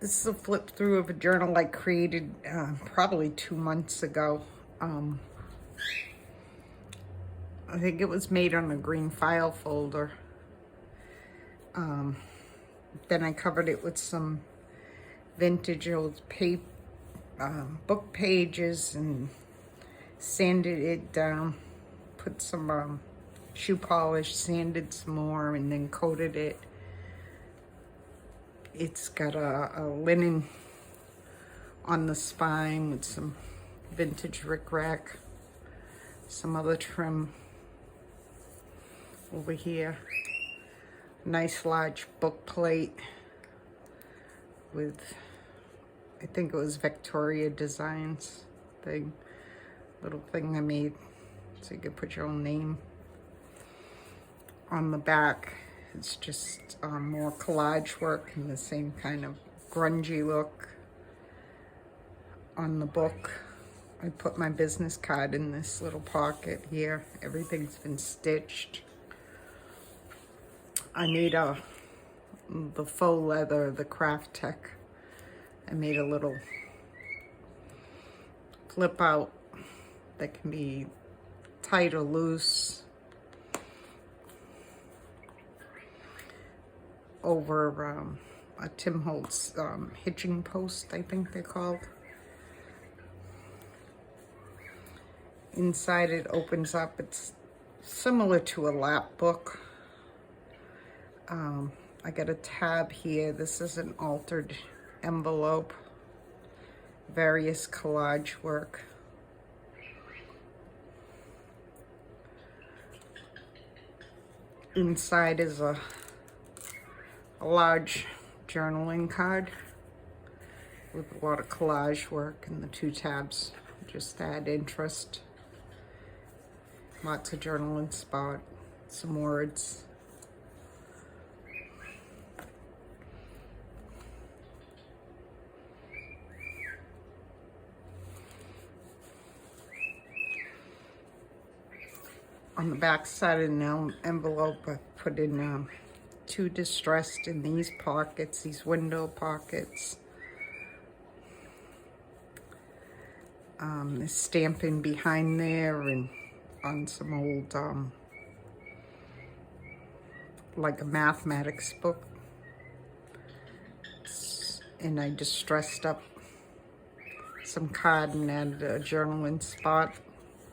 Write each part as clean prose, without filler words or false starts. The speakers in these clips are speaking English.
This is a flip through of a journal I created probably 2 months ago. I think it was made on a green file folder. Then I covered it with some vintage old book pages and sanded it down. Put some shoe polish, sanded some more, and then coated it. It's got a linen on the spine with some vintage rickrack, some other trim over here. Nice large book plate with, I think it was Victoria Designs little thing I made so you could put your own name. On the back, it's just more collage work in the same kind of grungy look. On the book, I put my business card in this little pocket here. Everything's been stitched. I made the faux leather, the Craft Tech. I made a little flip out that can be tight or loose over a Tim Holtz hitching post, I think they're called. Inside it opens up. It's similar to a lap book. I got a tab here. This is an altered envelope. Various collage work. Inside is a large journaling card with a lot of collage work, and the 2 tabs just add interest. Lots of journaling spot, some words. On the back side of the envelope, I put in 2 distressed in these pockets, these window pockets. There's stamping behind there and on some old, like a mathematics book. And I just dressed up some card and added a journaling spot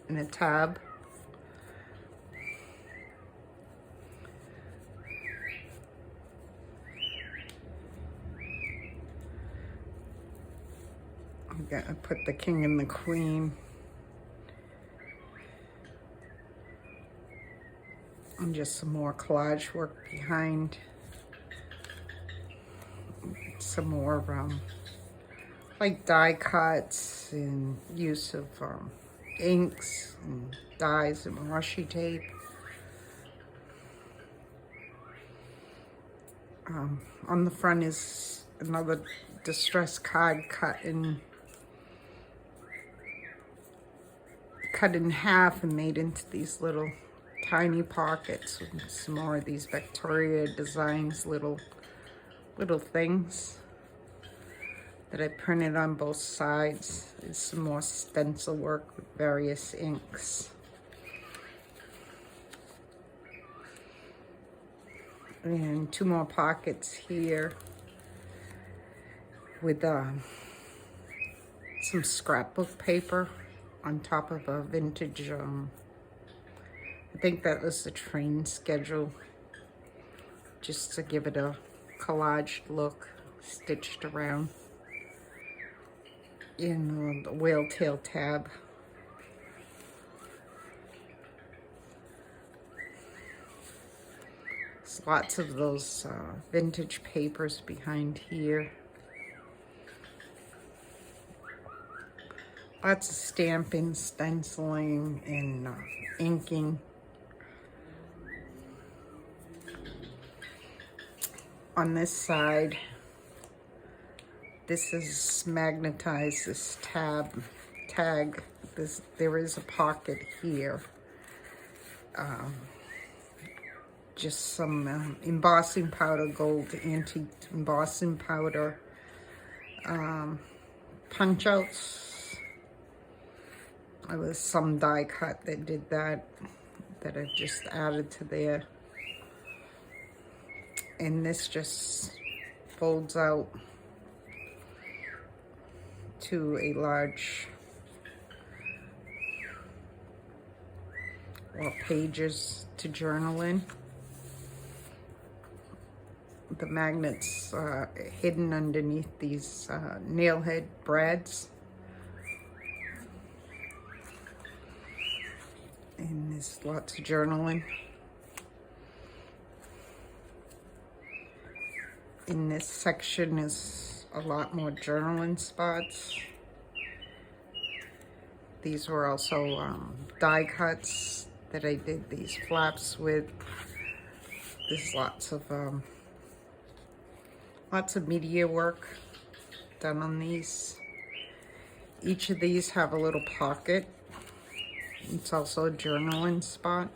and a tab. I put the king and the queen. And just some more collage work behind. Some more like die cuts and use of inks and dyes and washi tape. On the front is another distressed card cut in half and made into these little tiny pockets with some more of these Victoria Designs little things that I printed on both sides. There's some more stencil work with various inks. And 2 more pockets here with some scrapbook paper on top of a vintage, I think that was the train schedule, just to give it a collage look, stitched around in the whale tail tab. There's lots of those vintage papers behind here. Lots of stamping, stenciling, and inking. On this side, this is magnetized, this tag. There is a pocket here. Just some embossing powder, gold antique embossing powder, punch outs. There was some die cut that did that I've just added to there. And this just folds out to a large, or pages to journal in. The magnets are hidden underneath these nail head brads. And there's lots of journaling. In this section is a lot more journaling spots. These were also die cuts that I did these flaps with. There's lots of media work done on these. Each of these have a little pocket. It's also a journaling spot.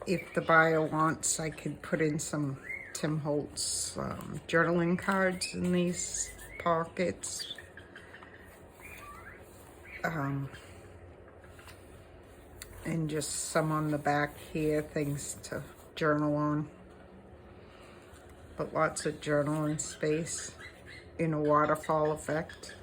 If the buyer wants, I could put in some Tim Holtz journaling cards in these pockets. And just some on the back here, things to journal on. But lots of journaling space in a waterfall effect.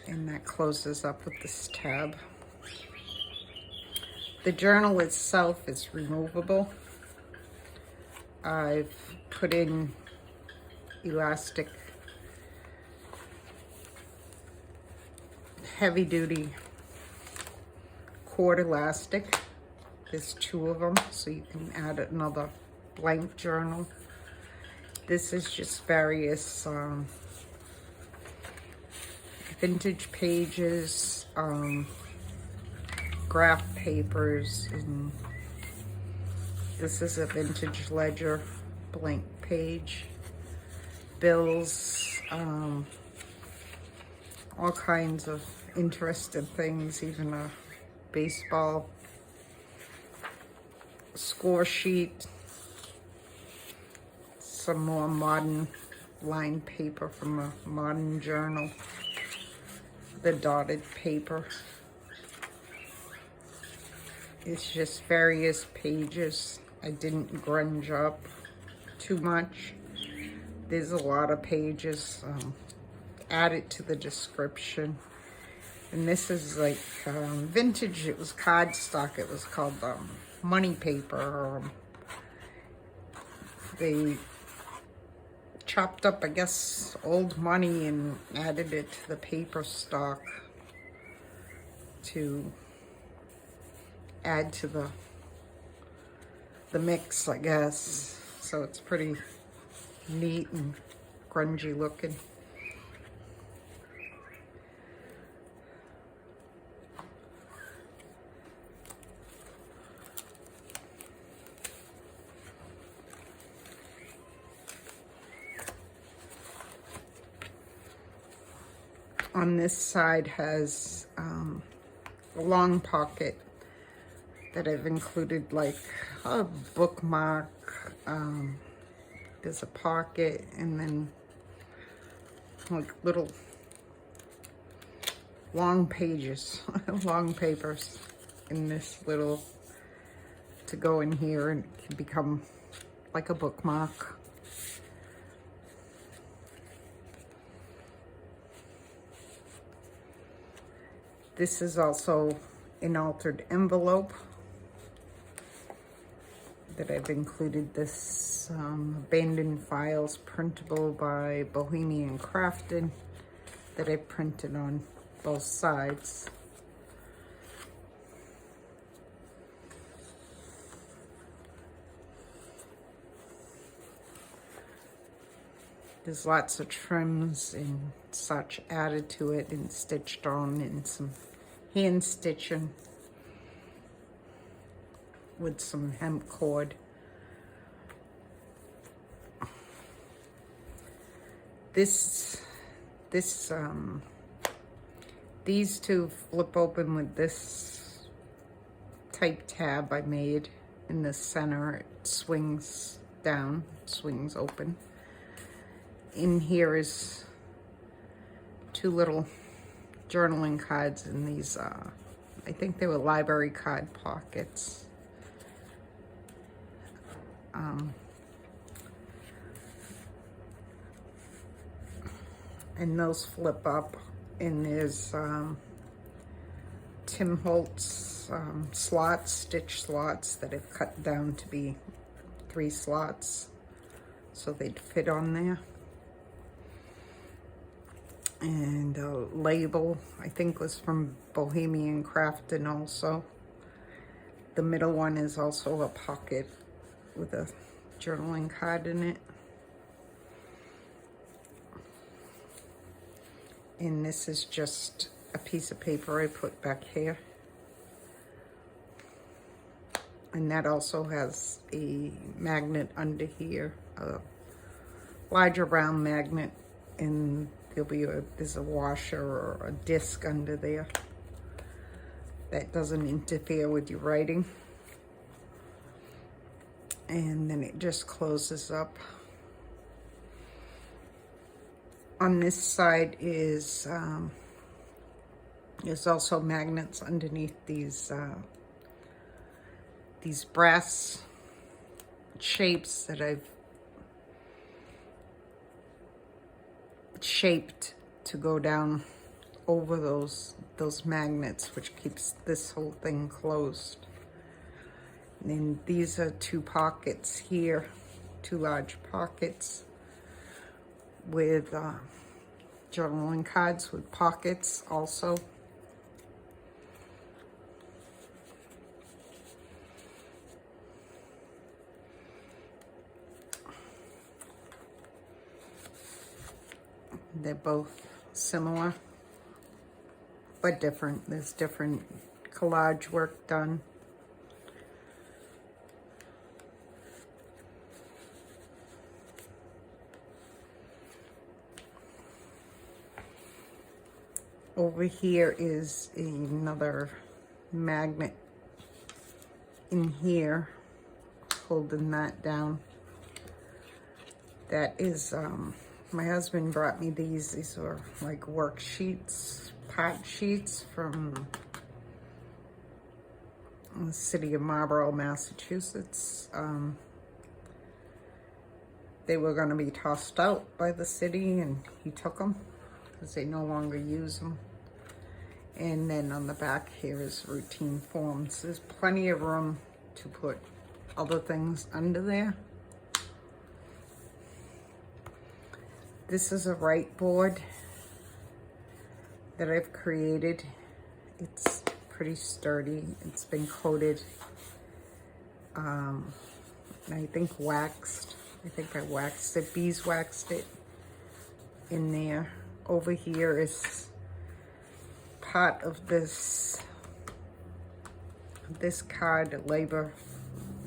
And that closes up with this tab. The journal itself is removable. I've put in elastic, heavy duty cord elastic. There's 2 of them, so you can add another blank journal. This is just various vintage pages, graph papers, and this is a vintage ledger blank page, bills, all kinds of interesting things, even a baseball score sheet, some more modern lined paper from a modern journal, the dotted paper. It's just various pages. I didn't grunge up too much. There's a lot of pages. Add it to the description. And this is like vintage. It was cardstock. It was called money paper. They chopped up, I guess, old money and added it to the paper stock to add to the mix, I guess. So it's pretty neat and grungy looking. On this side has a long pocket that I've included, like a bookmark. There's a pocket, and then like little long pages, long papers in this little, to go in here, and it can become like a bookmark. This is also an altered envelope that I've included. This abandoned files printable by Bohemian Crafted that I printed on both sides. There's lots of trims and such added to it and stitched on, and some hand stitching with some hemp cord. This, these two flip open with this type tab I made in the center. It swings down, swings open. In here is two little journaling cards in these, I think they were library card pockets. And those flip up, and there's Tim Holtz slots, stitch slots that I've cut down to be 3 slots so they'd fit on there. And a label, I think was from Bohemian Crafting also. The middle one is also a pocket with a journaling card in it. And this is just a piece of paper I put back here. And that also has a magnet under here, a larger round magnet, and there's a washer or a disc under there that doesn't interfere with your writing. And then it just closes up. On this side is there's also magnets underneath these brass shapes that I've shaped to go down over those magnets, which keeps this whole thing closed. And then these are 2 pockets here, 2 large pockets with journaling cards with pockets also. They're both similar, but different. There's different collage work done. Over here is another magnet in here, holding that down. That is, my husband brought me these. These are like worksheets, part sheets from the city of Marlborough, Massachusetts. They were going to be tossed out by the city, and he took them because they no longer use them. And then on the back here is routine forms. There's plenty of room to put other things under there. This is a write board that I've created. It's pretty sturdy. It's been coated, I think waxed. I think I waxed it, beeswaxed it in there. Over here is part of this card, a labor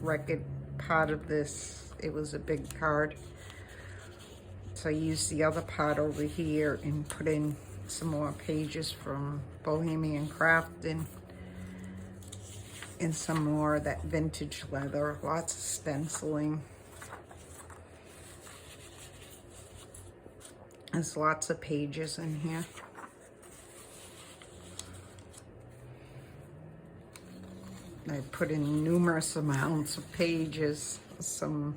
record part of this. It was a big card. So I used the other part over here and put in some more pages from Bohemian Crafting and some more of that vintage leather, lots of stenciling. There's lots of pages in here. I put in numerous amounts of pages, the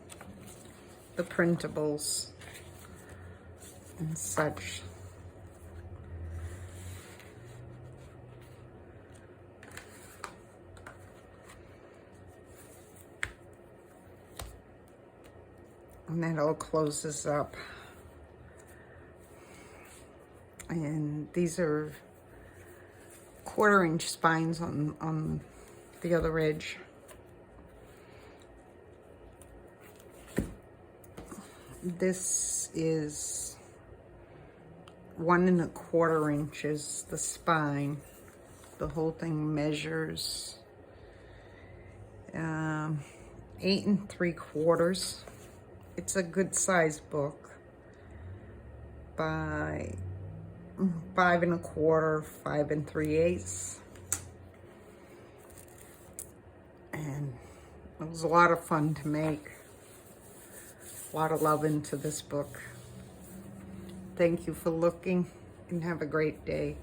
printables and such. And that all closes up. And these are 1/4-inch spines on the other edge. This is 1 1/4 inches, the spine. The whole thing measures 8 3/4. It's a good size book. by 5 1/4, 5 3/8. And it was a lot of fun to make. A lot of love into this book. Thank you for looking and have a great day.